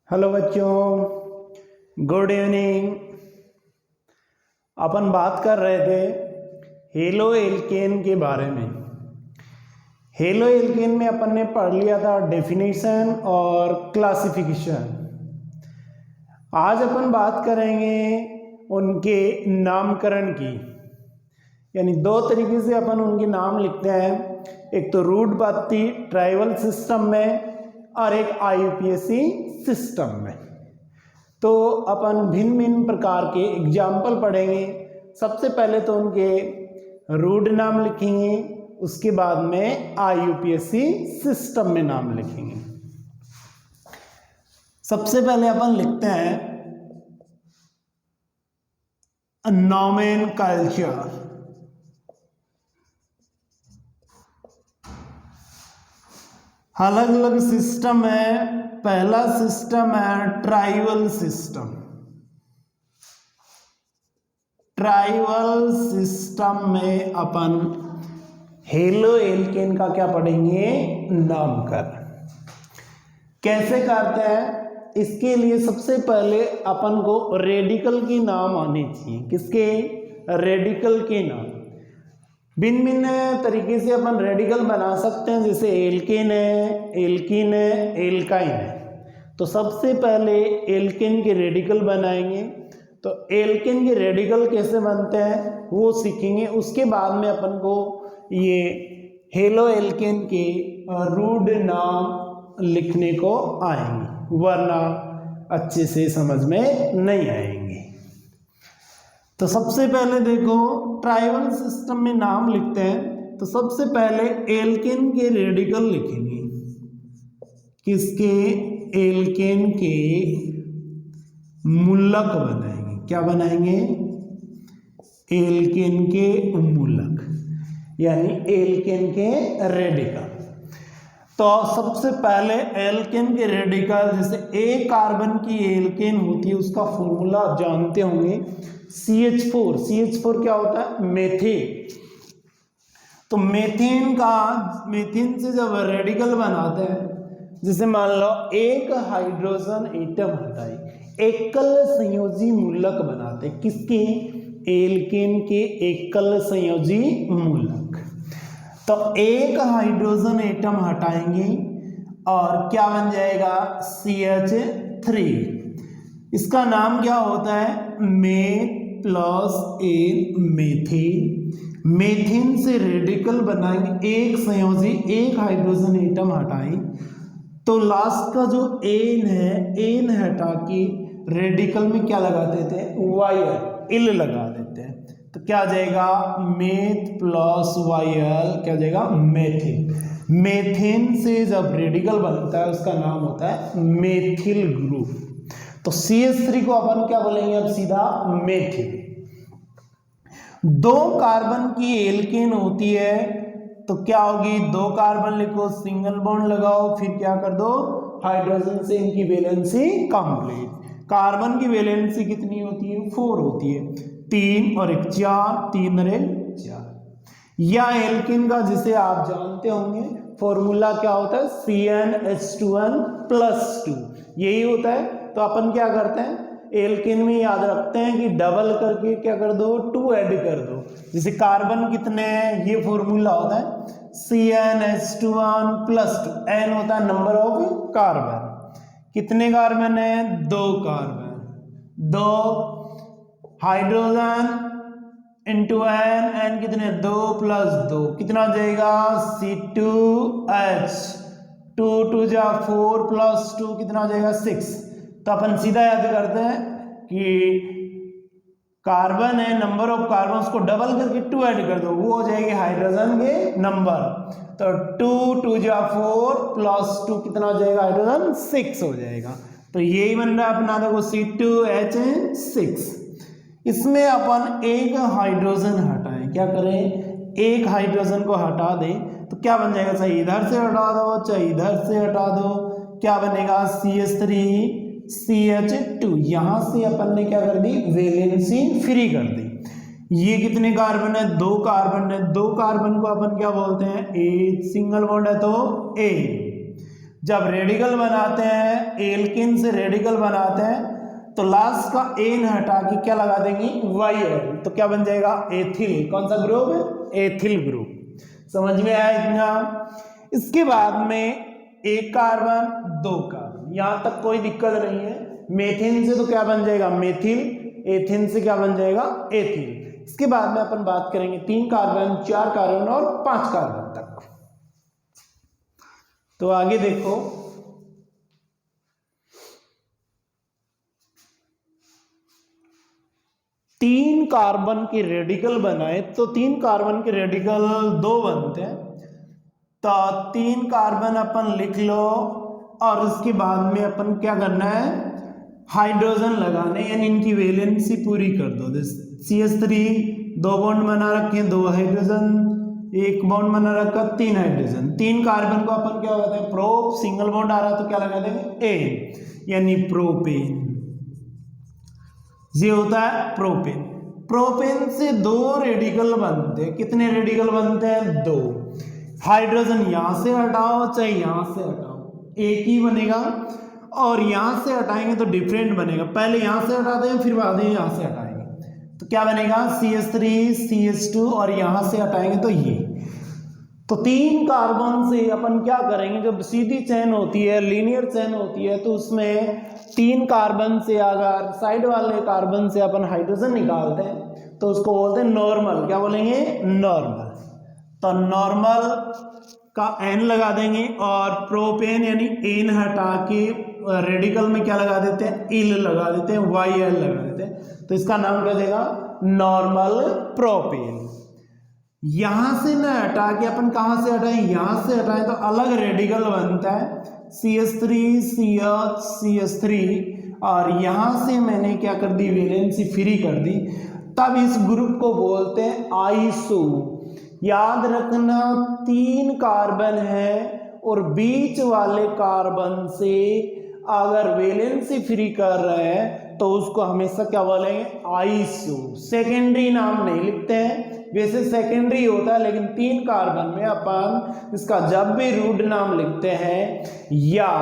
Hello बच्चों, good evening. अपन बात कर रहे थे हेलो एल्केन के बारे में। हेलो एल्केन में अपन ने पढ़ लिया था डेफिनेशन और क्लासिफिकेशन। आज अपन बात करेंगे उनके नामकरण की, यानी दो तरीके से अपन उनके नाम लिखते हैं। एक तो रूट पद्धति ट्राइबल सिस्टम में और एक आईयूपीएसी सिस्टम में। तो अपन भिन्न भिन्न प्रकार के एग्जाम्पल पढ़ेंगे। सबसे पहले तो उनके रूट नाम लिखेंगे, उसके बाद में आईयूपीएसी सिस्टम में नाम लिखेंगे। सबसे पहले अपन लिखते हैं नोमेनकल्चर। अलग अलग सिस्टम है। पहला सिस्टम है ट्राइबल सिस्टम। ट्राइबल सिस्टम में अपन हेलो एल्केन का क्या पढ़ेंगे? नामकरण। कैसे करते हैं? इसके लिए सबसे पहले अपन को रेडिकल के नाम आने चाहिए। किसके? रेडिकल के नाम। भिन्न भिन्न तरीके से अपन रेडिकल बना सकते हैं, जैसे एल्केन है, एल्कीन है, एल्काइन है। तो सबसे पहले एल्केन के रेडिकल बनाएंगे। तो एल्केन के रेडिकल कैसे बनते हैं वो सीखेंगे। उसके बाद में अपन को ये हेलो एल्केन के रूट नाम लिखने को आएंगे, वरना अच्छे से समझ में नहीं आएंगे। तो सबसे पहले देखो, ट्राइबल सिस्टम में नाम लिखते हैं तो सबसे पहले एल्केन के रेडिकल लिखेंगे। किसके? एल्केन के मूलक बनाएंगे। क्या बनाएंगे? एल्केन के मूलक, यानी एल्केन के रेडिकल। तो सबसे पहले एल्केन के रेडिकल, जैसे एक कार्बन की एल्केन होती है उसका फॉर्मूला आप जानते होंगे, CH4। CH4 क्या होता है? मेथेन। तो मेथेन से जब रेडिकल बनाते हैं, जैसे मान लो एक हाइड्रोजन एटम हटाए, एकल संयोजी मूलक बनाते। किसके? एल्केन के एकल संयोजी मूलक। तो एक हाइड्रोजन एटम हटाएंगे और क्या बन जाएगा? CH3। इसका नाम क्या होता है? Meth plus ane, methane. Methane से रेडिकल बनाएंगे, एक संयोजी, एक हाइड्रोजन एटम हटाएं तो लास्ट का जो एन है, एन हटा के रेडिकल में क्या लगा देते हैं? वाई इल लगा देते हैं। तो क्या आ जाएगा? मेथ प्लस वाई-एल क्या आ जाएगा? मेथिल। मेथेन से जब रेडिकल बनता है उसका नाम होता है मेथिल ग्रुप। तो CH3 को अपन क्या बोलेंगे अब? सीधा मेथिल। दो कार्बन की एल्केन होती है तो क्या होगी? दो कार्बन लिखो, सिंगल बॉन्ड लगाओ, फिर क्या कर दो? हाइड्रोजन से इनकी वैलेंसी कंप्लीट। कार्बन की वैलेंसी कितनी होती है? 4 होती है। 3 और 1 4, 3 और 1 4। या एल्केन का जिसे आप जानते होंगे फॉर्मूला क्या होता है? CnH2n+2 यही होता है। तो अपन क्या करते हैं? एल्केन में याद रखते हैं कि डबल करके क्या कर दो? 2 ऐड कर दो। जैसे कार्बन कितने हैं, ये फॉर्मूला होता है CnH2n+2। n होता है नंबर ऑफ कार्बन। कितने कार्बन है? 2 कार्बन। 2 हाइड्रोजन इंटू n कितने? 2 + 2 कितना हो जाएगा? C2H। 2 2 जा 4 + 2 कितना हो जाएगा? 6। तो अपन सीधा याद करते हैं कि कार्बन है, नंबर ऑफ कार्बन, उसको डबल करके 2 ऐड कर दो, वो हो जाएगी हाइड्रोजन के नंबर। तो 2 2 जा 4 + 2 कितना हो जाएगा? हाइड्रोजन 6 हो जाएगा। तो यही बन रहा है अपना, देखो C2H6। इसमें अपन एक हाइड्रोजन हटाएं। क्या करें? एक हाइड्रोजन को हटा दें तो क्या बन जाएगा? चाहे इधर से हटा दो, चाहे इधर से हटा दो, क्या बनेगा? CH3 CH2। यहां से अपन ने क्या कर दी? वैलेंसी फ्री कर दी। ये कितने कार्बन है? 2 कार्बन है। 2 कार्बन को अपन क्या बोलते हैं? ए। सिंगल बॉन्ड है तो ए। जब रेडिकल बनाते हैं, एल्केन से रेडिकल बनाते हैं, तो लास्ट का एन हटा के क्या लगा देंगे, YL, तो क्या बन जाएगा, एथिल। कौन सा ग्रुप है, एथिल ग्रुप। समझ में आया इतना। इसके बाद में एक कार्बन दो कार्बन, यहां तक कोई दिक्कत नहीं है। मेथिन से तो क्या बन जाएगा, मेथिल, एथिन से क्या बन जाएगा, एथिल। इसके बाद में अपन बात करेंगे 3 कार्बन, 4 कार्बन और 5 कार्बन तक। तो आगे देखो, तीन कार्बन के रेडिकल बनाए तो 3 कार्बन के रेडिकल 2 बनते हैं। तो 3 कार्बन अपन लिख लो और उसके बाद में अपन क्या करना है, हाइड्रोजन लगाने, यानी इनकी वैलेंसी पूरी कर दो। CH3 2 बॉन्ड बना रखे, 2 हाइड्रोजन, 1 बॉन्ड बना रखा, 3 हाइड्रोजन। 3 कार्बन को अपन क्या कहते हैं, प्रोप, सिंगल बॉन्ड आ रहा तो क्या लगा देंगे, एन, यानी प्रोपेन। ये होता है प्रोपेन। प्रोपेन से 2 रेडिकल बनते हैं। कितने रेडिकल बनते हैं, 2। हाइड्रोजन यहां से हटाओ चाहे यहां से हटाओ, एक ही बनेगा, और यहां से हटाएंगे तो डिफरेंट बनेगा। पहले यहां से हटाते हैं, फिर बाद में यहां से हटाएंगे, तो क्या बनेगा, CH3 CH2, और यहां से हटाएंगे तो ये। तो 3 कार्बन से अपन क्या करेंगे, जब सीधी चेन होती है, लीनियर चेन होती है, तो उसमें 3 कार्बन से अगर साइड वाले कार्बन से अपन हाइड्रोजन निकालते हैं तो उसको बोलते हैं नॉर्मल। क्या बोलेंगे, नॉर्मल। तो नॉर्मल का एन लगा देंगे, और प्रोपेन यानी एन हटा के रेडिकल में क्या लगा देते हैं, इल लगा देते हैं, YL लगा देते हैं। तो इसका नाम क्या देगा, नॉर्मल प्रोपेन। यहां से न हटा के अपन कहां से हटाएं, यहां से हटाएं तो अलग रेडिकल बनता है, CH3 CH CH3, और यहां से मैंने क्या कर दी, वैलेंसी फ्री कर दी। तब इस ग्रुप को बोलते हैं आइसो। याद रखना 3 कार्बन है और बीच वाले कार्बन से अगर वैलेंसी फ्री कर रहे हैं तो उसको हमेशा क्या बोलेंगे, आइसो। सेकेंडरी नाम नहीं लिखते हैं, वैसे सेकेंडरी होता है, लेकिन 3 कार्बन में अपन इसका जब भी रूट नाम लिखते हैं या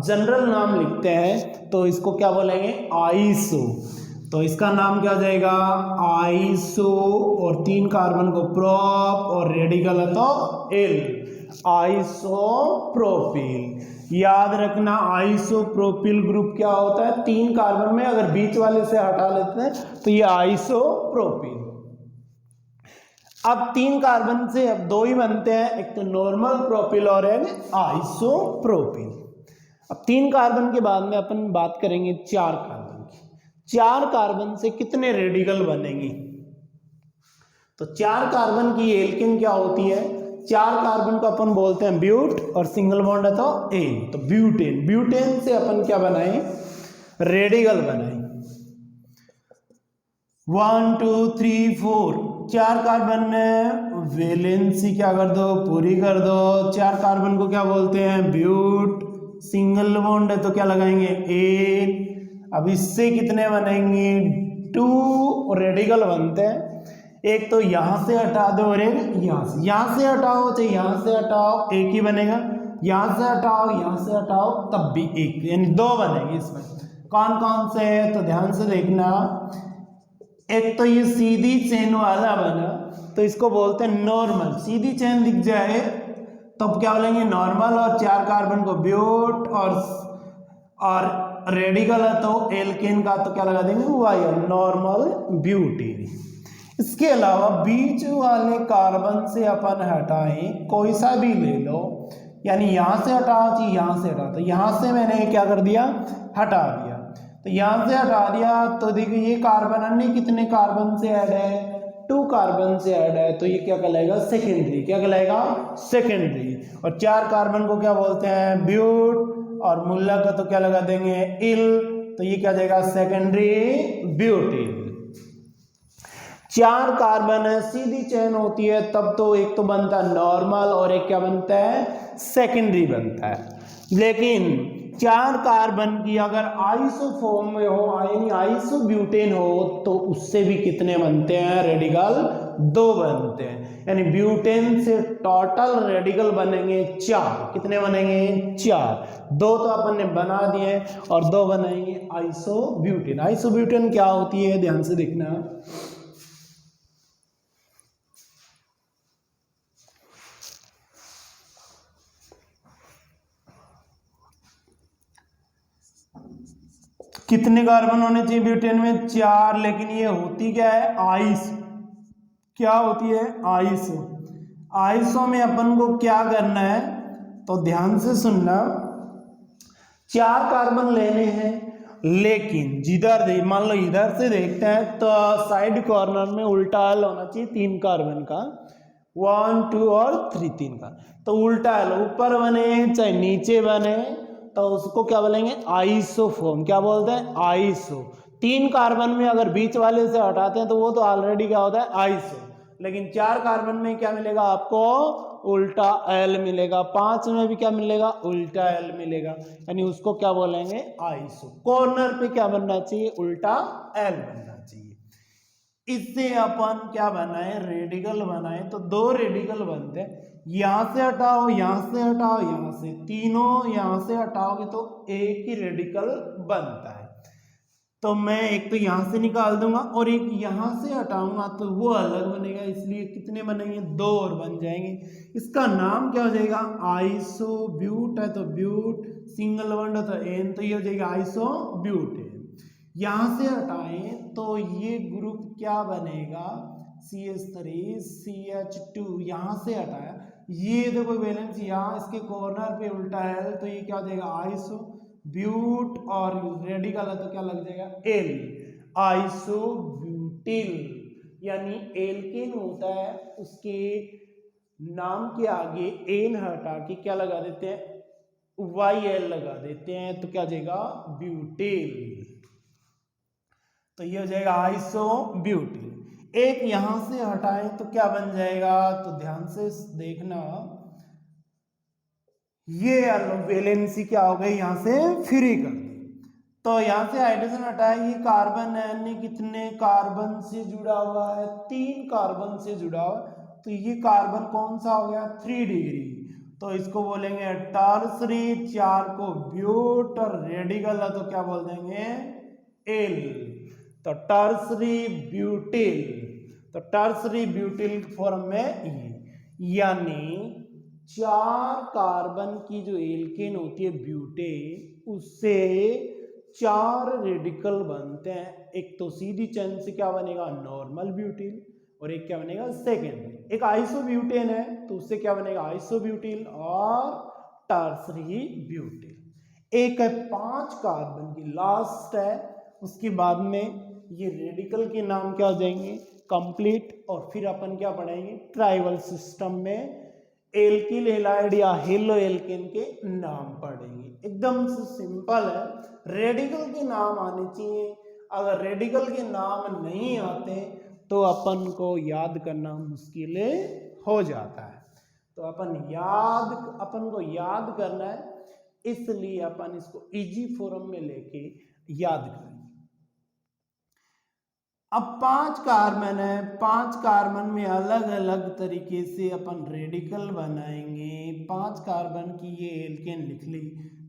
जनरल नाम लिखते हैं तो इसको क्या बोलेंगे, आइसो। तो इसका नाम क्या हो जाएगा, आइसो, और 3 कार्बन को प्रोप और रेडिकल है तो एल, आइसोप्रोपिल। याद रखना आइसोप्रोपिल ग्रुप क्या होता है, 3 कार्बन में अगर बीच वाले से हटा लेते हैं तो ये आइसोप्रोपिल। अब 3 कार्बन से अब 2 ही बनते हैं, एक तो नॉर्मल प्रोपिल और एक आइसोप्रोपिल। अब 3 कार्बन के बाद में अपन बात करेंगे 4 कार्बन की। 4 कार्बन से कितने रेडिकल बनेंगे, तो 4 कार्बन की एल्केन क्या होती है, 4 कार्बन को अपन बोलते हैं ब्यूट, और सिंगल बॉन्ड है तो एन, तो ब्यूटेन। ब्यूटेन से अपन क्या बनाए, रेडिकल बनाए। 1 2 3 4 4 कार्बन ने वैलेंसी क्या कर दो, पूरी कर दो। 4 कार्बन को क्या बोलते हैं, ब्यूट, सिंगल बॉन्ड है तो क्या लगाएंगे, एन। अब इससे कितने बनेंगे, 2 रेडिकल बनते हैं, एक तो यहां से हटा दो और एक यहां से हटाओ चाहे यहां से हटाओ, एक ही बनेगा। यहां से हटाओ, यहां से हटाओ, तब भी एक, यानी 2 बनेंगे। इसमें कौन कौन से है तो ध्यान से देखना। एक तो ये सीधी चेन वाला बना तो इसको बोलते हैं नॉर्मल, सीधी चेन दिख जाए तब क्या बोलेंगे, नॉर्मल। और 4 कार्बन को ब्यूट और रेडिकल है तो एल्केन का तो क्या लगा देंगे, वाई, नॉर्मल ब्यूटेन। इसके अलावा बीच वाले कार्बन से अपन हटाएं, कोई सा भी ले लो, यानी यहां से हटाओ चाहिए यहां से हटाओ, तो यहां से मैंने क्या कर दिया, हटा दिया। तो यहां से हटा दिया तो देखिए ये कार्बन अन्य कितने कार्बन से ऐड है, 2 कार्बन से ऐड है, तो ये क्या कहलाएगा, सेकेंडरी। क्या कहलाएगा, सेकेंडरी। और 4 कार्बन को क्या बोलते हैं, ब्यूट, और मुल्ला का तो क्या लगा देंगे, इल, तो ये क्या जाएगा, सेकेंडरी ब्यूटेन। 4 कार्बन है, सीधी चेन होती है, तब तो एक तो बनता है नॉर्मल और एक क्या बनता है, सेकेंडरी बनता है। लेकिन 4 कार्बन की अगर आइसो फॉर्म में हो, यानी आइसोब्यूटेन हो, तो उससे भी कितने बनते हैं रेडिकल, 2 बनते हैं, यानी ब्यूटेन से टोटल रेडिकल बनेंगे 4। कितने बनेंगे? 4। 2 तो अपन ने बना दिए और 2 बनाएंगे आइसोब्यूटेन। आइसोब्यूटेन क्या होती है, ध्यान से देखना। कितने कार्बन होने चाहिए ब्यूटेन में? 4। लेकिन ये होती क्या है? आइस। क्या होती है? आइसो। आइसो में अपन को क्या करना है, तो ध्यान से सुनना। 4 कार्बन लेने हैं, लेकिन जिधर मान लो इधर से देखते हैं तो साइड कॉर्नर में उल्टा एल होना चाहिए 3 कार्बन का, 1 2 और 3, 3 का। तो उल्टा एल ऊपर बने चाहे नीचे बने तो उसको क्या बोलेंगे? आइसोफॉर्म। क्या बोलते हैं? आइसो। 3 कार्बन में अगर बीच वाले से हटाते हैं तो वो तो ऑलरेडी क्या होता है? आइसो। लेकिन 4 कार्बन में क्या मिलेगा आपको? उल्टा एल मिलेगा। 5 में भी क्या मिलेगा? उल्टा एल मिलेगा, यानी उसको क्या बोलेंगे? आइसो। कॉर्नर पे क्या बनना चाहिए? उल्टा एल बनना चाहिए। इससे अपन क्या बनाए? रेडिकल बनाए। तो 2 रेडिकल बनते हैं। यहां से हटाओ, यहां से हटाओ, यहां से, तीनों यहां से हटाओगे तो एक ही रेडिकल बनता है। तो मैं एक तो यहां से निकाल दूंगा और एक यहां से हटाऊंगा तो वो अलग बनेगा, इसलिए कितने बनेंगे? 2 और बन जाएंगे। इसका नाम क्या हो जाएगा? आइसोब्यूट है तो ब्यूट, सिंगल बॉन्ड है तो एन, तो ये हो जाएगा आइसोब्यूट। यहां से हटाएं तो ये ग्रुप क्या बनेगा? CH3 CH2। यहां से हटाया, ये देखो वैलेंस यहाँ इसके कॉर्नर पे उल्टा है तो ये क्या हो जाएगा? आइसो ब्यूट, और रेडिकल है तो क्या लग जाएगा? L, isobutyl. यानी एल्केन होता है, उसके नाम के आगे एन हटा के क्या लगा देते हैं? YL लगा देते हैं तो क्या हो जाएगा? ब्यूटिल। तो ये हो जाएगा आइसोब्यूटिल। एक यहां से हटाएं तो क्या बन जाएगा? तो ध्यान से देखना, ये वैलेंसी क्या हो गई? यहां से फ्री कर दी। तो यहां से हाइड्रोजन हटाए, ये कार्बन है, अन्य कितने कार्बन से जुड़ा हुआ है? 3 कार्बन से जुड़ा हुआ। तो ये कार्बन कौन सा हो गया? 3 डिग्री। तो इसको बोलेंगे टर्सरी। 4 को ब्यूट, और रेडिकल है तो क्या बोल देंगे? एल। तो टर्सरी ब्यूटिल। तो टर्सरी ब्यूटिल फॉर्म में ये, यानी 4 कार्बन की जो एल्केन होती है ब्यूटे, उससे 4 रेडिकल बनते हैं। एक तो सीधी चेन से क्या बनेगा? नॉर्मल ब्यूटिल, और एक क्या बनेगा? सेकेंडरी। एक आइसोब्यूटेन है तो उससे क्या बनेगा? आइसोब्यूटिल और टर्सरी ब्यूटिल। एक है 5 कार्बन की, लास्ट है, उसके बाद में ये रेडिकल के नाम क्या हो जाएंगे? कंप्लीट। और फिर अपन क्या पढ़ेंगे? ट्राइबल सिस्टम में एल्किल हैलाइड या हेलो एल्केन के नाम पढ़ेंगे। एकदम से सिंपल है। रेडिकल के नाम आने चाहिए, अगर रेडिकल के नाम नहीं आते तो अपन को याद करना मुश्किल हो जाता है। तो अपन को याद करना है, इसलिए अपन इसको इजी फॉर्म में लेके याद करेंगे। अब 5 कार्बन है, 5 कार्बन में अलग अलग तरीके से अपन रेडिकल बनाएंगे। 5 कार्बन की ये एल्केन लिख ली,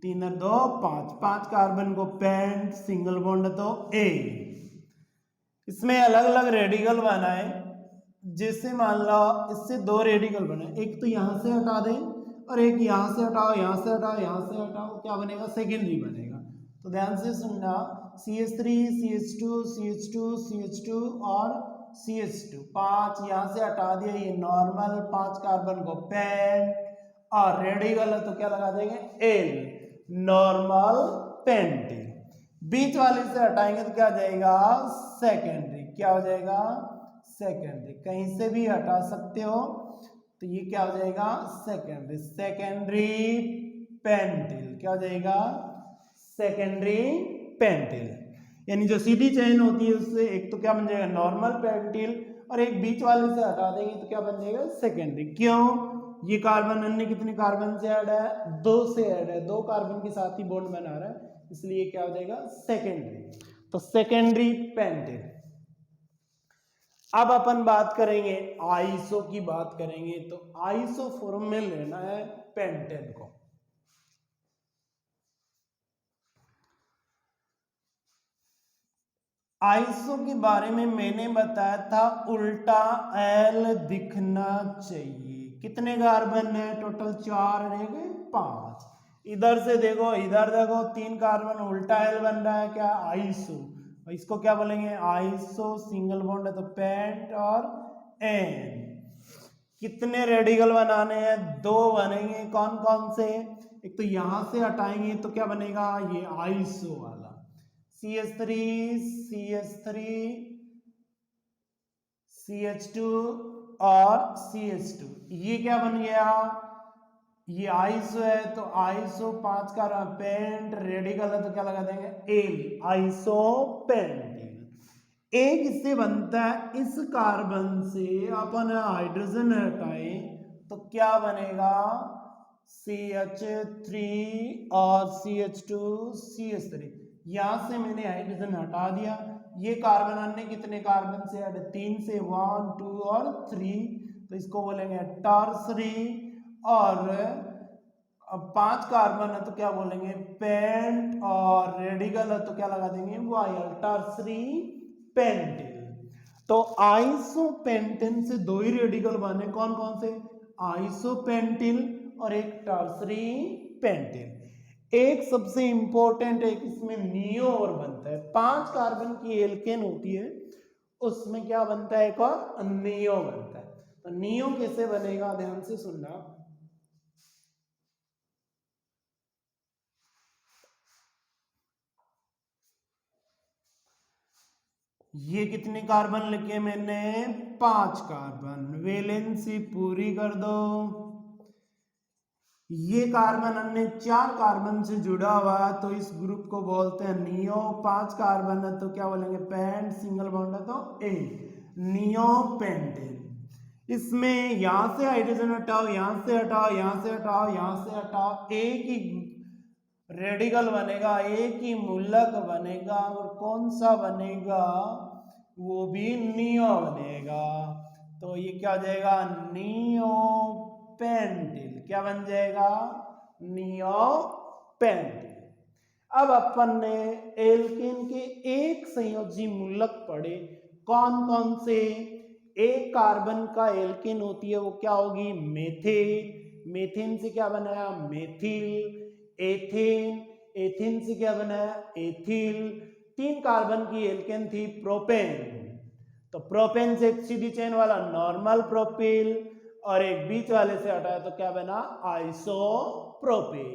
3 और 2 5। 5 कार्बन को पेंट, सिंगल बॉन्ड तो ए। इसमें अलग अलग रेडिकल बनाए। जैसे मान लो इससे 2 रेडिकल बने, एक तो यहां से हटा दें और एक यहां से हटाओ, यहां से हटाओ, यहां से हटाओ, क्या बनेगा? सेकेंडरी बनेगा। तो ध्यान से सुनना, CH3 CH2 CH2 CH2 और CH2, 5 यहां से हटा दिया, ये नॉर्मल 5 कार्बन को पेंट, और रेडिकल है तो क्या लगा देंगे? L, normal painting. बीच वाले से हटाएंगे तो क्या हो जाएगा? सेकेंडरी। क्या हो जाएगा? सेकेंडरी। कहीं से भी हटा सकते हो तो ये क्या हो जाएगा? सेकेंडरी। Secondary pentyl. क्या हो जाएगा? Secondary pentyl. यानी जो सीधी चेन होती है उससे एक तो क्या बन जाएगा? नॉर्मल पेंटिल, और एक बीच वाले से हटा देंगे तो क्या बन जाएगा? सेकेंडरी। क्यों? ये कार्बन अन्य कितने कार्बन से ऐड है? 2 से ऐड है, 2 कार्बन के साथ ही बॉन्ड बना रहा है, इसलिए क्या हो जाएगा? सेकेंडरी। तो सेकेंडरी पेंटिल। अब अपन बात करेंगे आइसो की बात करेंगे, तो आइसो फॉर्म में लेना है पेंटेन को। आइसो के बारे में मैंने बताया था उल्टा एल दिखना चाहिए। कितने कार्बन है टोटल? 4 रह गए 5। इधर से देखो, इधर देखो 3 कार्बन, उल्टा एल बन रहा है क्या? आइसो। इसको क्या बोलेंगे? आइसो। सिंगल बॉन्ड है तो पेंट और एन। कितने रेडिकल बनाने हैं? 2 बनेंगे। कौन कौन से? एक तो यहां से हटाएंगे तो क्या बनेगा? ये आइसो वाला CH3 CH3 CH2 और CH2। ये क्या बन गया? ये आइसो है तो आइसो 5 का पेंट, रेडिकल है तो क्या लगा देंगे? L, iso pentyl. एक इससे बनता है, इस कार्बन से अपन हाइड्रोजन हटाए तो क्या बनेगा? CH3 और CH2 CH3। यहां से मैंने हाइड्रोजन हटा दिया। ये कार्बन अन्य कितने कार्बन से ऐड? 3 से, 1 2 और 3, तो इसको बोलेंगे टर्सरी। और अब 5 कार्बन है तो क्या बोलेंगे? पेंट। और रेडिकल है तो क्या लगा देंगे? वायल, टर्सरी पेंटिल। तो आइसोपेंटेन से 2 ही रेडिकल बने। कौन कौन से? आइसोपेंटिल और एक टर्सरी पेंटिल। एक सबसे इंपॉर्टेंट, एक इसमें नियो और बनता है। 5 कार्बन की एल्केन होती है, उसमें क्या बनता है? एक और नियो बनता है। तो नियो कैसे बनेगा? ध्यान से सुनना। ये कितने कार्बन लिखे मैंने? 5 कार्बन। वैलेंसी पूरी कर दो। ये कार्बन अन्य 4 कार्बन से जुड़ा हुआ है तो इस ग्रुप को बोलते हैं नियो। 5 कार्बन है तो क्या बोलेंगे? पेंट। सिंगल बॉन्ड है तो ए, नियो पेंटेन। इसमें यहां से हाइड्रोजन हटाओ, यहां से हटाओ, यहां से हटाओ, यहां से हटाओ, एक ही रेडिकल बनेगा, एक ही मूलक बनेगा। और कौन सा बनेगा? वो भी नियो बनेगा। तो ये क्या हो जाएगा? Neo pentyl. क्या बन जाएगा? Neo pentyl. अब अपन ने एल्केन के एक संयोजी मूलक पढ़े। कौन कौन से? एक कार्बन का एल्केन होती है वो क्या होगी? मेथेन। मेथेन से क्या बनाया? मेथिल। एथेन। एथेन से क्या बनाया? एथिल। 3 कार्बन की एल्केन थी प्रोपेन, तो प्रोपेन से एक सीधी चेन वाला नॉर्मल प्रोपिल और एक बीच वाले से हटाया तो क्या बना? आइसोप्रोपिल।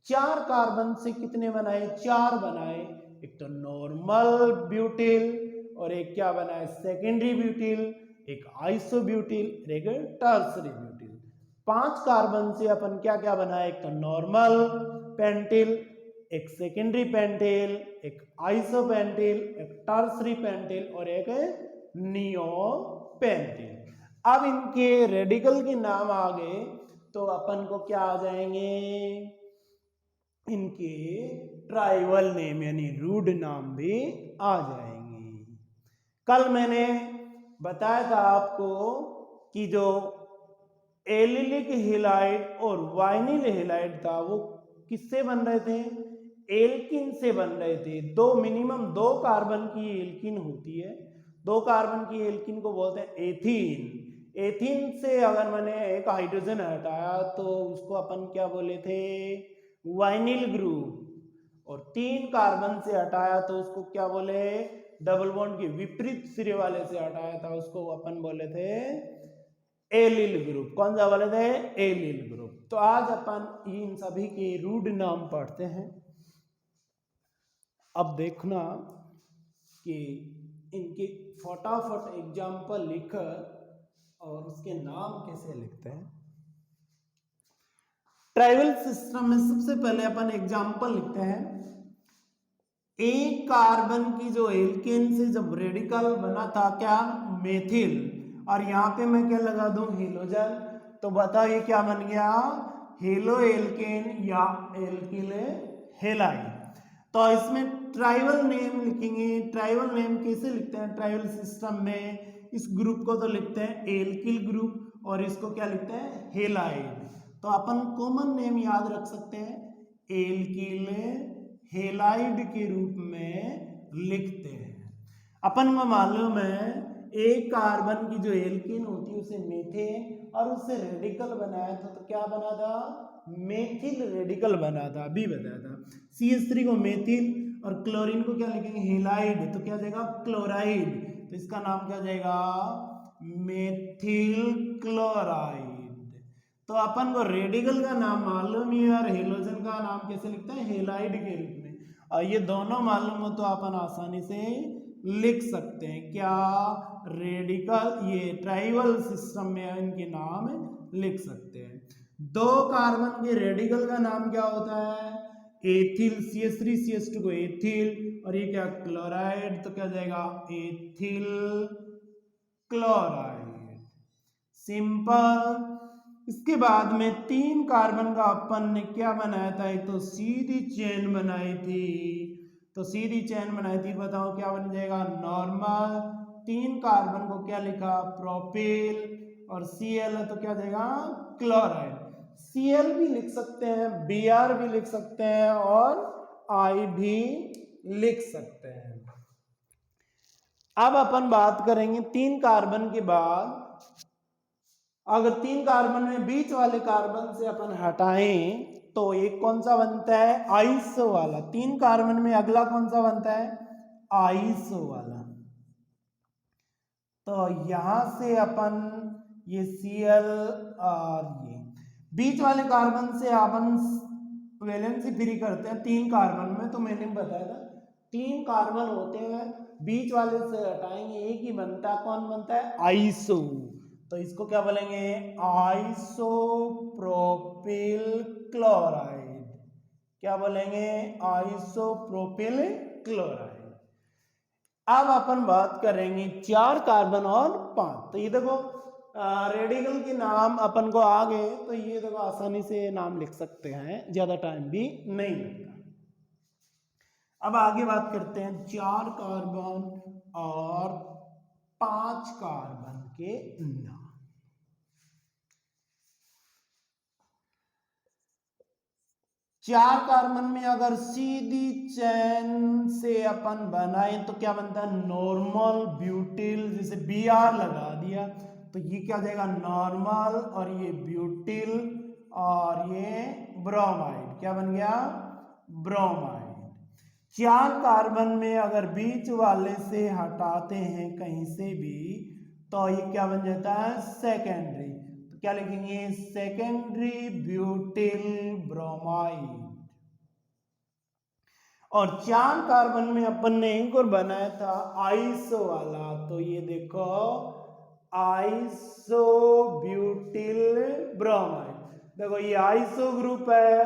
4 कार्बन से कितने बनाए? 4 बनाए। एक तो नॉर्मल ब्यूटिल और एक क्या बनाए? सेकेंडरी ब्यूटिल, एक आइसोब्यूटिल, एक टर्सरी ब्यूटिल। 5 कार्बन से अपन क्या क्या बनाए? एक तो नॉर्मल पेंटिल, एक सेकेंडरी पेंटिल, एक आइसोपेंटिल, एक टर्सरी पेंटिल और एक नियो पेंटिल। अब इनके रेडिकल के नाम आ गए तो अपन को क्या आ जाएंगे? इनके ट्राइवल नेम यानी रूड नाम भी आ जाएंगे। कल मैंने बताया था आपको कि जो एलिलिक हेलाइड और वाइनिल हेलाइड था वो किससे बन रहे थे? एल्किन से बन रहे थे। मिनिमम 2 कार्बन की एल्किन होती है। 2 कार्बन की एल्किन को बोलते हैं एथीन। एथीन से अगर मैंने एक हाइड्रोजन हटाया तो उसको अपन क्या बोले थे? Vinyl group. और 3 कार्बन से हटाया तो उसको क्या बोले? डबल बॉन्ड के विपरीत सिरे वाले से हटाया था उसको अपन बोले थे एलिल ग्रुप। कौन सा बोले थे? Allyl group. तो आज अपन इन सभी के रूड नाम पढ़ते हैं। अब देखना कि इनके फटाफट एग्जाम्पल लिखकर और उसके नाम कैसे लिखते हैं। ट्राइवल सिस्टम में सबसे पहले अपन एग्जाम्पल लिखते हैं। एक कार्बन की जो एल्केन से जब रेडिकल बना था क्या? मेथिल। और यहां पे मैं क्या लगा दूं? हेलोजन। तो बताओ ये क्या बन गया? हेलो एल्केन या एल्किल हेलाइड। तो इसमें ट्राइवल नेम लिखेंगे। ट्राइवल नेम कैसे लिखते हैं ट्राइवल सिस्टम में? इस ग्रुप को तो लिखते हैं एल्किल ग्रुप और इसको क्या लिखते हैं हेलाइड। तो अपन कॉमन नेम याद रख सकते हैं, एल्किल हेलाइड के रूप में लिखते हैं। अपन को मालूम है एक कार्बन की जो एल्कीन होती है उसे मीथेन और उससे रेडिकल बनाया था तो क्या बना था, मेथिल रेडिकल बना था, अभी बताया था। CH3 को मेथिल और क्लोरीन को क्या लिखेंगे हेलाइड, तो क्या जाएगा क्लोराइड, तो इसका नाम क्या जाएगा मेथिल क्लोराइड। तो अपन को रेडिकल का नाम मालूम ही है और हेलोजन का नाम कैसे लिखते हैं हेलाइड के रूप में, और ये दोनों मालूम हो तो अपन आसानी से लिख सकते हैं क्या, रेडिकल, ये ट्राइबल सिस्टम में इनके नाम लिख सकते हैं। दो कार्बन के रेडिकल का नाम क्या होता है एथिल, CH3 CH2 को एथिल और ये क्या क्लोराइड, तो क्या जाएगा एथिल क्लोराइड, सिंपल। इसके बाद में 3 कार्बन का अपन ने क्या बनाया था, एक तो सीधी चेन बनाई थी, तो सीधी चेन बनाई थी, बताओ क्या बन जाएगा नॉर्मल। 3 कार्बन को क्या लिखा प्रोपिल और Cl है तो क्या जाएगा क्लोराइड। Cl भी लिख सकते हैं, Br भी लिख सकते हैं और I भी लिख सकते हैं। अब अपन बात करेंगे 3 कार्बन के बाद, अगर 3 कार्बन में बीच वाले कार्बन से अपन हटाएं तो एक कौन सा बनता है आइसो वाला। 3 कार्बन में अगला कौन सा बनता है आइसो वाला। तो यहां से अपन ये Cl और ये बीच वाले कार्बन से अपन वैलेंसी फ्री करते हैं 3 कार्बन में, तो मैंने बताया था 3 कार्बन होते हैं बीच वाले से हटाएंगे एक ही बनता है, कौन बनता है आइसो। तो इसको क्या बोलेंगे आइसोप्रोपिल क्लोराइड, क्या बोलेंगे आइसोप्रोपिल क्लोराइड। अब अपन बात करेंगे 4 कार्बन और 5, तो ये देखो रेडिकल के नाम अपन को आ गए, तो ये देखो आसानी से नाम लिख सकते हैं, ज्यादा टाइम भी नहीं लगता। अब आगे बात करते हैं 4 कार्बन और 5 कार्बन के नाम। 4 कार्बन में अगर सीधी चैन से अपन बनाए तो क्या बनता है नॉर्मल ब्यूटिल, जैसे Br लगा दिया तो ये क्या जाएगा नॉर्मल और ये ब्यूटिल और ये ब्रोमाइड, क्या बन गया ब्रोमाइड। 4 कार्बन में अगर बीच वाले से हटाते हैं कहीं से भी तो ये क्या बन जाता है सेकेंडरी, तो क्या लिखेंगे सेकेंडरी ब्यूटिल ब्रोमाइड। और 4 कार्बन में अपन ने एक और बनाया था आइसो वाला, तो ये देखो आइसो ब्यूटिल ब्रोमाइड। देखो ये आइसो ग्रुप है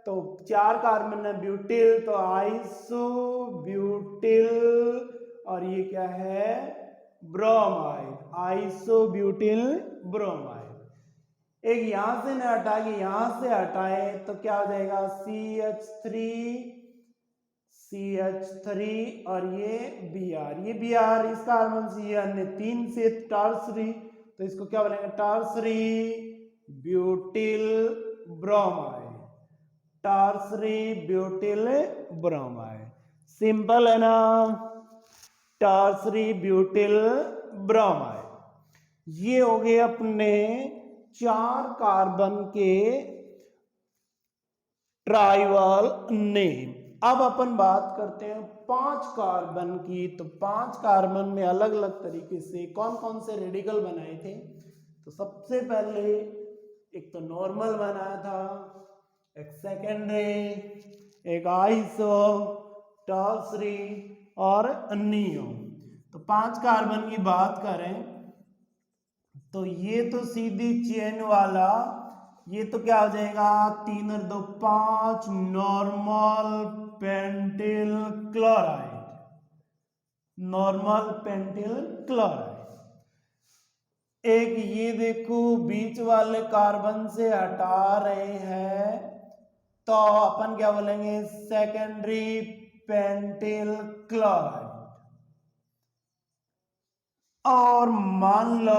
तो 4 कार्बन है ब्यूटिल, तो आइसो ब्यूटिल और ये क्या है ब्रोमाइड, आइसो ब्यूटिल ब्रोमाइड। एक यहां से न हटा के यहां से हटाए तो क्या हो जाएगा CH3 और ये Br, ये Br इस कार्बन से ये अन्य 3 से टर्सरी, तो इसको क्या बोलेंगे tertiary butyl bromide, tertiary butyl bromide, simple है ना टर्सरी ब्यूटिल ब्रोमाइड। ये हो गए अपने 4 कार्बन के ट्राइबल नेम। अब अपन बात करते हैं 5 कार्बन की, तो 5 कार्बन में अलग अलग तरीके से कौन कौन से रेडिकल बनाए थे। तो सबसे पहले एक तो नॉर्मल बनाया था, एक सेकेंडरी, एक आइसो, टर्सरी और नियो। तो 5 कार्बन की बात करें तो ये तो सीधी चेन वाला, ये तो क्या हो जाएगा 3 और 2 5 normal pentyl chloride, normal pentyl chloride. एक ये देखो बीच वाले कार्बन से हटा रहे हैं तो अपन क्या बोलेंगे सेकेंडरी पेंटिल क्लोराइड। और मान लो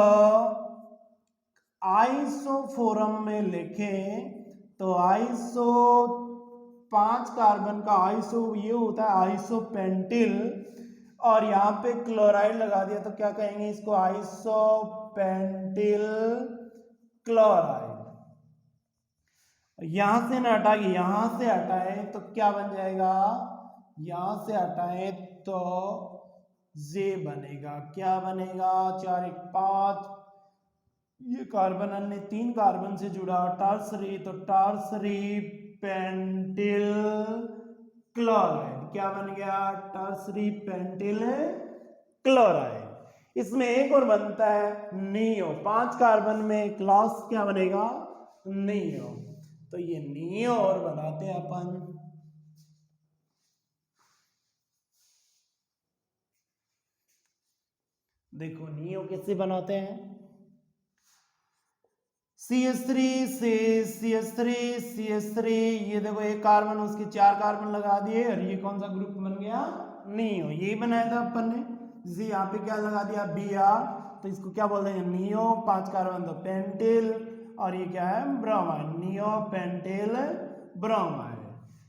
आइसोफोरम में लिखें तो आइसो 5 कार्बन का आइसो ये होता है आइसोपेंटिल, और यहाँ पे क्लोराइड लगा दिया तो क्या कहेंगे इसको, आइसोपेंटिल क्लोराइड। यहां से ना हटा के यहां से हटाए तो क्या बन जाएगा, यहां से हटाए तो जे बनेगा, क्या बनेगा, 4 1 5, ये कार्बन अन्य 3 कार्बन से जुड़ा टर्सरी, तो टर्सरी पेंटिल क्लोराइड क्या बन गया, टर्सरी पेंटिल क्लोराइड। इसमें एक और बनता है नियो, 5 कार्बन में क्लास क्या बनेगा, नियो, तो ये नियो और बनाते हैं अपन। देखो नियो कैसे बनाते हैं, CH3 से CH3 CH3, ये देखो एक कार्बन उसके 4 कार्बन लगा दिए और ये कौन सा ग्रुप बन गया, नियो, यही बनाया था अपन ने। जैसे यहाँ पे क्या लगा दिया Br, तो इसको क्या बोल देंगे, नियो, 5 कार्बन तो पेंटिल, और ये क्या है, ब्रोमाइड, नियो पेंटिल ब्रोमाइड।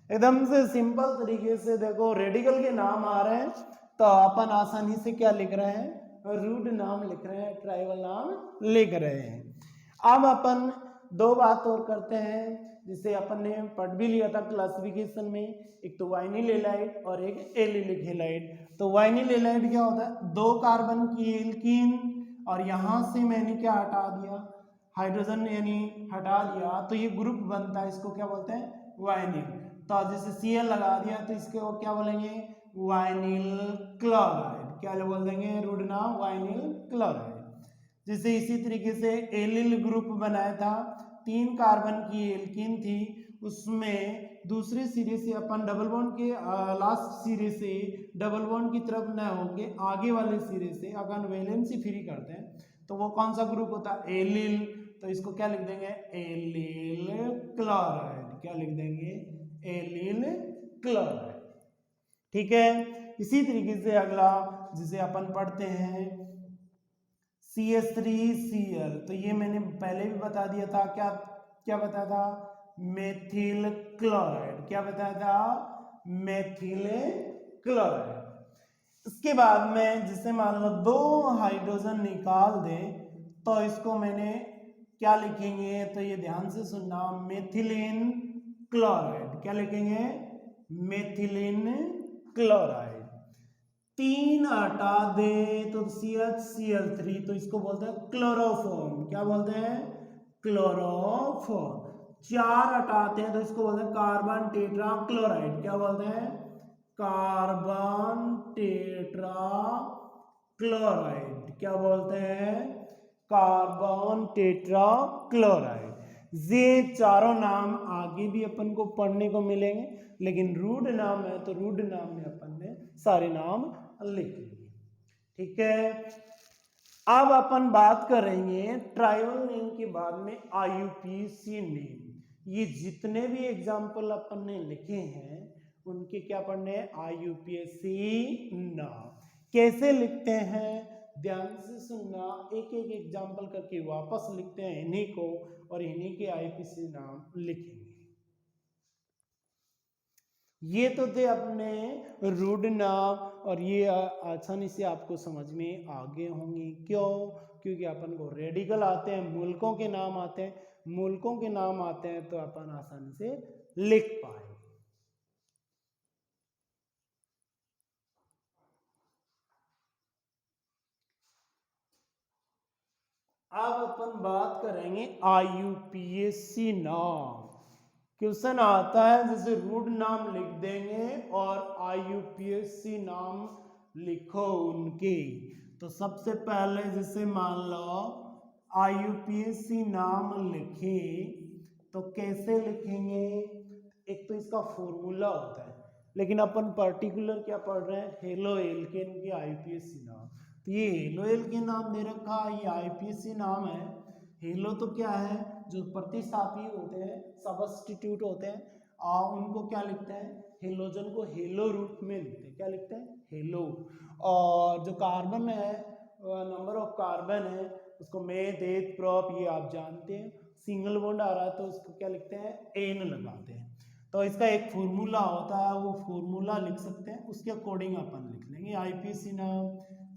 एकदम से सिंपल तरीके से देखो रेडिकल के नाम आ रहे हैं तो अपन आसानी से क्या लिख रहे हैं, रूट नाम लिख रहे हैं, ट्राइबल नाम लिख रहे हैं। अब अपन दो बात और करते हैं, जिसे अपन ने पढ़ भी लिया था क्लासिफिकेशन में, एक तो वाइनिल एलाइड और एक एलिलिक हैलाइड। तो वाइनिल एलाइड क्या होता है, 2 कार्बन की एल्कीन, और यहां से मैंने क्या हटा दिया, हाइड्रोजन यानी हटा दिया, तो ये ग्रुप बनता है, इसको क्या बोलते हैं, वाइनिल। तो जैसे Cl लगा दिया तो इसको क्या बोलेंगे, वाइनिल क्लोराइड, क्या बोल देंगे, रूट नाम वाइनिल क्लोराइड। जैसे इसी तरीके से एलिल ग्रुप बनाया था, 3 कार्बन की एल्कीन थी, उसमें दूसरे सिरे से अपन डबल बॉन्ड के लास्ट सिरे से डबल बॉन्ड की तरफ न होके आगे वाले सिरे से अगर वैलेंसी फ्री करते हैं तो वो कौन सा ग्रुप होता है, एलिल, तो इसको क्या लिख देंगे, एलिल क्लोराइड, क्या लिख देंगे, एलिल क्लोराइड। ठीक है, इसी तरीके से अगला जिसे अपन पढ़ते हैं CH3Cl, तो ये मैंने पहले भी बता दिया था, क्या क्या बताया था, मेथिल क्लोराइड, क्या बताया था, मेथिल क्लोराइड। इसके बाद में जिसे मान लो 2 हाइड्रोजन निकाल दे तो इसको मैंने क्या लिखेंगे, तो ये ध्यान से सुनना, मेथिलीन क्लोराइड, क्या लिखेंगे, मेथिलीन क्लोराइड। 3 हटा दे तो CH3, तो इसको बोलते हैं क्लोरोफॉर्म, क्या बोलते हैं, क्लोरोफॉर्म। 4 हटाते हैं तो इसको बोलते हैं कार्बन टेट्रा क्लोराइड, क्या बोलते हैं, कार्बन टेट्रा क्लोराइड, क्या बोलते हैं, कार्बन टेट्रा क्लोराइड। ये चारों नाम आगे भी अपन को पढ़ने को मिलेंगे, लेकिन रूट नाम है तो रूट नाम में अपन ने सारे नाम लिख लिए। ठीक है, अब अपन बात करेंगे ट्राइबल नेम के बाद में IUPAC नेम। ये जितने भी एग्जाम्पल अपन ने लिखे हैं उनके क्या पढ़ने हैं, IUPAC नाम। कैसे लिखते हैं, ध्यान से सुनना, एक एक एग्जाम्पल करके वापस लिखते हैं इन्हीं को, और इन्हीं के IUPAC नाम लिखेंगे। ये तो थे अपने रूट नाम, और ये आसानी से आपको समझ में आ गए होंगे, क्यों, क्योंकि अपन को रेडिकल आते हैं, मुल्कों के नाम आते हैं, मुल्कों के नाम आते हैं तो अपन आसानी से लिख पाए। अब अपन बात करेंगे IUPAC नाम। क्वेश्चन आता है जैसे रूट नाम लिख देंगे और IUPAC नाम लिखो उनके, तो सबसे पहले जैसे मान लो IUPAC नाम लिखे तो कैसे लिखेंगे, एक तो इसका फॉर्मूला होता है, लेकिन अपन पर्टिकुलर क्या पढ़ रहे हैं, हेलो एल्केन के IUPAC नाम। तो ये हेलो एल्केन नाम दे रखा, ये IUPAC नाम है। हेलो तो क्या है, जो प्रतिस्थापी होते हैं, सबस्टिट्यूट होते हैं, उनको क्या लिखते हैं, हेलोजन को हेलो रूप में लिखते हैं, क्या लिखते हैं, हेलो। और जो कार्बन है नंबर ऑफ कार्बन है उसको मेथ एथ प्रॉप ये आप जानते हैं। सिंगल बॉन्ड आ रहा है तो उसको क्या लिखते हैं, एन लगाते हैं। तो इसका एक फॉर्मूला होता है, वो फॉर्मूला लिख सकते हैं, उसके अकॉर्डिंग अपन लिख लेंगे। आईपीसी नाम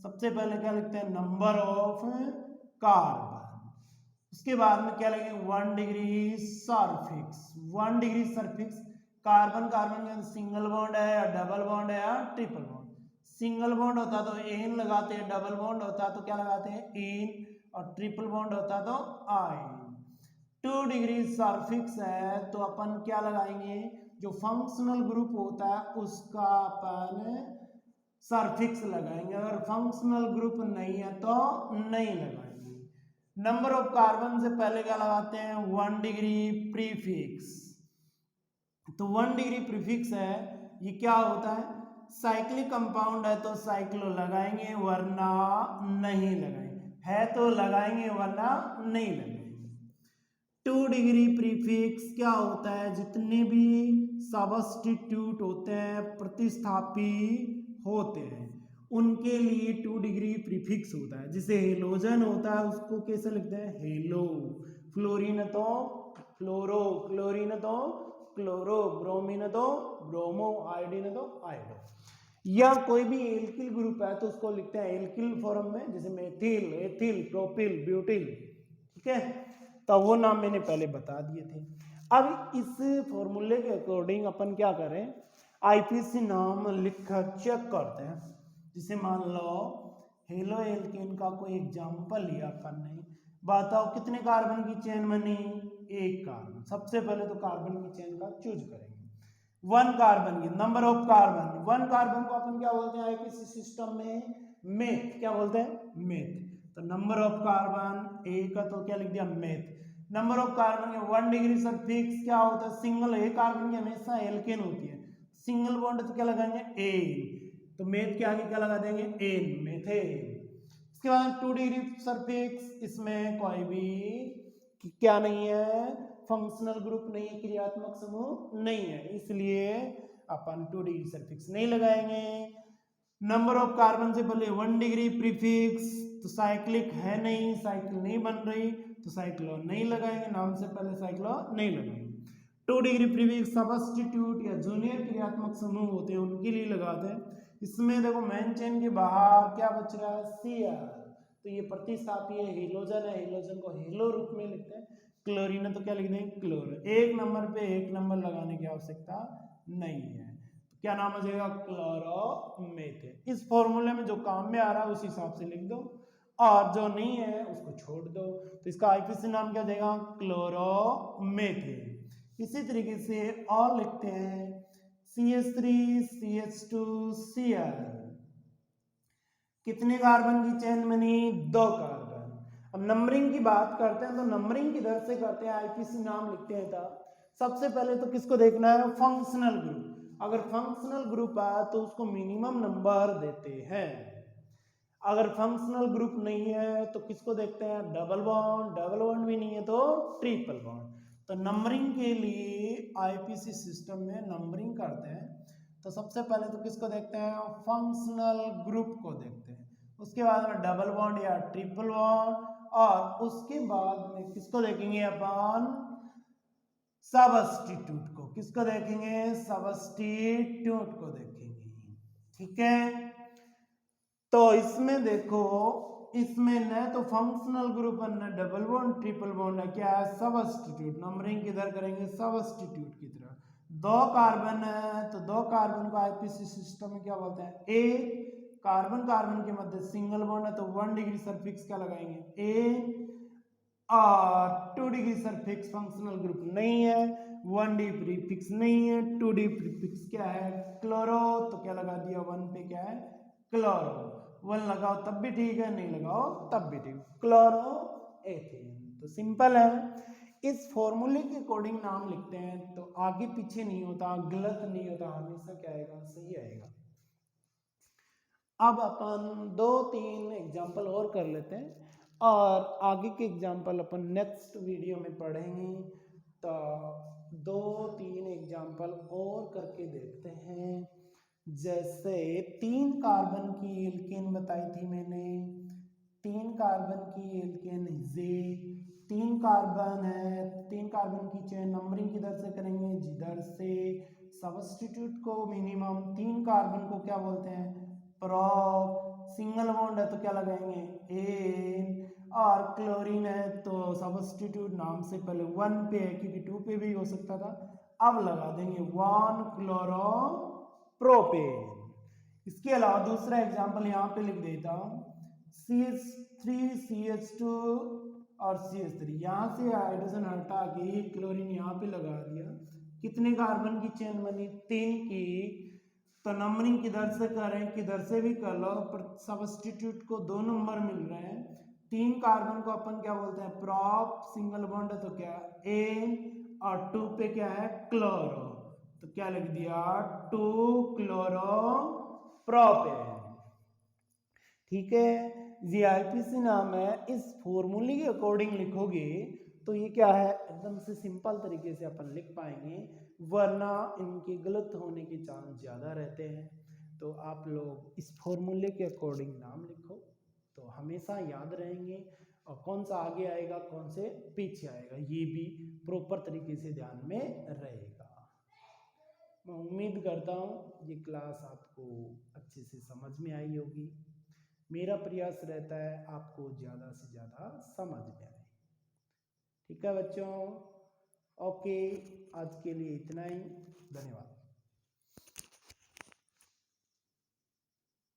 सबसे पहले क्या लिखते हैं, नंबर ऑफ कार्बन, उसके बाद में क्या लगेंगे 1 डिग्री सरफिक्स। 1 डिग्री सरफिक्स, कार्बन कार्बन के अंदर सिंगल बॉन्ड है या डबल बॉन्ड है या ट्रिपल बॉन्ड। सिंगल बॉन्ड होता तो एन लगाते हैं, डबल बॉन्ड होता तो क्या लगाते हैं, एन, और ट्रिपल बॉन्ड होता तो आइन। 2 डिग्री सरफिक्स है तो अपन क्या लगाएंगे, जो फंक्शनल ग्रुप होता है उसका अपन सरफिक्स लगाएंगे, अगर फंक्शनल ग्रुप नहीं है तो नहीं लगाएंगे। नंबर ऑफ कार्बन से पहले क्या लगाते हैं, 1 डिग्री प्रीफिक्स। तो 1 डिग्री प्रीफिक्स है, ये क्या होता है, साइक्लिक कंपाउंड है तो साइक्लो लगाएंगे वरना नहीं लगाएंगे, है तो लगाएंगे वरना नहीं लगाएंगे। 2 डिग्री प्रीफिक्स क्या होता है, जितने भी सबस्टिट्यूट होते हैं, प्रतिस्थापी होते हैं, उनके लिए 2 डिग्री प्रीफिक्स होता है। जिसे हेलोजन होता है उसको कैसे लिखते हैं, हेलो, फ्लोरीन तो फ्लोरो, क्लोरीन तो क्लोरो, ब्रोमीन तो ब्रोमो, आयोडीन तो आयोडो। या कोई भी एल्किल ग्रुप है तो उसको लिखते हैं एल्किल फॉर्म में, जैसे मेथिल, एथिल, प्रोपिल, ब्यूटिल, ठीक है। तो वो नाम मैंने पहले बता दिए थे। अब इस फॉर्मूले के अकॉर्डिंग अपन क्या करें, आईपीसी नाम लिखकर चेक करते हैं। जैसे मान लो हेलो एल्केन का कोई एग्जांपल लिया अपन ने, बताओ कितने कार्बन की चेन बनी, एक कार्बन। सबसे पहले तो कार्बन की चेन का चूज करेंगे। 1 कार्बन की नंबर ऑफ कार्बन, 1 कार्बन को अपन क्या बोलते हैं आईपीसी सिस्टम में, मेथ, क्या बोलते हैं, मेथ। तो नंबर ऑफ कार्बन ए का तो क्या लिख दिया, मेथ। नंबर ऑफ कार्बन के 1 डिग्री सरफिक्स क्या होता है, सिंगल, ए कार्बन की हमेशा एल्केन होती है, सिंगल बॉन्ड तो क्या लगाएंगे, ए, तो मेथ के आगे क्या लगा देंगे, एन, मेथेन। इसके बाद 2 डिग्री सरफिक्स, इसमें कोई भी क्या नहीं है, फंक्शनल ग्रुप नहीं है, क्रियात्मक समूह नहीं है, इसलिए अपन 2 डिग्री सरफिक्स नहीं लगाएंगे। नंबर ऑफ कार्बन से पहले 1 डिग्री प्रीफिक्स, तो साइक्लिक है नहीं, साइकिल नहीं बन रही, तो साइक्लो नहीं लगाएंगे, नाम से पहले साइक्लो नहीं लगाएंगे। 2 डिग्री प्रीफिक्स सब्स्टिट्यूट या जूनियर क्रियात्मक समूह होते हैं उनके लिए लगाते हैं। इसमें देखो मेन चेन के बाहर क्या बच रहा है, Cl, तो ये प्रतिस्थापी है, हेलोजन है, हेलोजन को हेलो रूप में लिखते हैं। क्लोरीन है तो क्या लिख देंगे, क्लोर। एक नंबर पे एक नंबर लगाने की आवश्यकता नहीं है, तो क्या नाम हो जाएगा, क्लोरोमेथेन। इस फॉर्मूले में जो काम में आ रहा है उस हिसाब से लिख दो, और जो नहीं है उसको छोड़ दो। तो इसका आईपीसी नाम क्या देगा, क्लोरोमेथेन। इसी तरीके से और लिखते हैं CH3 CH2 Cl, कितने कार्बन की चेन बनी, 2 कार्बन। अब नंबरिंग की बात करते हैं तो नंबरिंग किधर से करते हैं, आईपीसी नाम लिखते हैं तब सबसे पहले तो किसको देखना है, फंक्शनल ग्रुप। अगर फंक्शनल ग्रुप आया तो उसको मिनिमम नंबर देते हैं, अगर फंक्शनल ग्रुप नहीं है तो किसको देखते हैं, डबल बॉन्ड, डबल बॉन्ड भी नहीं है तो ट्रिपल बॉन्ड। तो नंबरिंग के लिए आईपीसी सिस्टम में नंबरिंग करते हैं तो सबसे पहले तो किसको देखते हैं, फंक्शनल ग्रुप को देखते हैं, उसके बाद में डबल बॉन्ड या ट्रिपल बॉन्ड, और उसके बाद में किसको देखेंगे अपन, सबस्टिट्यूट को, किसको देखेंगे, सबस्टिट्यूट को देखेंगे, ठीक है। तो इसमें देखो, इसमें न तो फंक्शनल ग्रुप है न डबल बॉन्ड ट्रिपल बॉन्ड है, क्या है, सबस्टिट्यूट। नंबरिंग किधर करेंगे, सबस्टिट्यूट की तरह। 2 कार्बन है तो 2 कार्बन को आईपीसी सिस्टम में क्या बोलते हैं, ए। कार्बन कार्बन के मध्य सिंगल बॉन्ड है तो 1 डिग्री सरफिक्स क्या लगाएंगे, ए, और 2 डिग्री सरफिक्स फंक्शनल ग्रुप नहीं है, 1 डी प्रीफिक्स नहीं है, 2 डी प्रीफिक्स क्या है, क्लोरो, तो क्या लगा दिया 1 पे, क्या है, क्लोरो। 1 लगाओ तब भी ठीक है, नहीं लगाओ तब भी ठीक, क्लोरो एथेन। तो सिंपल है, इस फॉर्मूले के अकॉर्डिंग नाम लिखते हैं तो आगे पीछे नहीं होता, गलत नहीं होता, हमेशा क्या आएगा, सही आएगा। अब अपन 2-3 एग्जाम्पल और कर लेते हैं और आगे के एग्जाम्पल अपन नेक्स्ट वीडियो में पढ़ेंगे। तो 2-3 एग्जाम्पल और करके देखते हैं। जैसे 3 कार्बन की एल्केन बताई थी मैंने, 3 कार्बन की एल्केन जे, 3 कार्बन है, 3 कार्बन की चेन नंबरिंग किधर से करेंगे, जिधर से सब्स्टिट्यूट को मिनिमम, 3 कार्बन को क्या बोलते हैं, प्रोप, सिंगल बॉन्ड है तो क्या लगाएंगे एन, और क्लोरीन है तो सब्स्टिट्यूट नाम से पहले 1 पे है क्योंकि 2 पे भी हो सकता था, अब लगा देंगे 1 क्लोरो प्रोपेन। इसके अलावा दूसरा एग्जांपल यहाँ पे लिख देता हूँ, CH3CH2 और CH3, यहाँ से हाइड्रोजन हटा के क्लोरीन यहाँ पे लगा दिया, कितने कार्बन की चेन बनी, 3 की, तो नंबरिंग किधर से करें, किधर से भी कर लो, पर सब्स्टिट्यूट को 2 नंबर मिल रहे हैं, 3 कार्बन को अपन क्या बोलते हैं प्रॉप, सिंगल बॉन्ड है तो क्या एन, और 2 पे क्या है क्लोरो, तो क्या लिख दिया 2 क्लोरो प्रोपेन। ठीक है, जीआईपीसी नाम है, इस फॉर्मूले के अकॉर्डिंग लिखोगे तो ये क्या है एकदम से सिंपल तरीके से अपन लिख पाएंगे, वरना इनके गलत होने के चांस ज़्यादा रहते हैं। तो आप लोग इस फॉर्मूले के अकॉर्डिंग नाम लिखो तो हमेशा याद रहेंगे, और कौन सा आगे आएगा कौन से पीछे आएगा ये भी प्रॉपर तरीके से ध्यान में रहेगा। मैं उम्मीद करता हूँ ये क्लास आपको अच्छे से समझ में आई होगी। मेरा प्रयास रहता है आपको ज़्यादा से ज़्यादा समझ में आए। ठीक है बच्चों, ओके, आज के लिए इतना ही, धन्यवाद।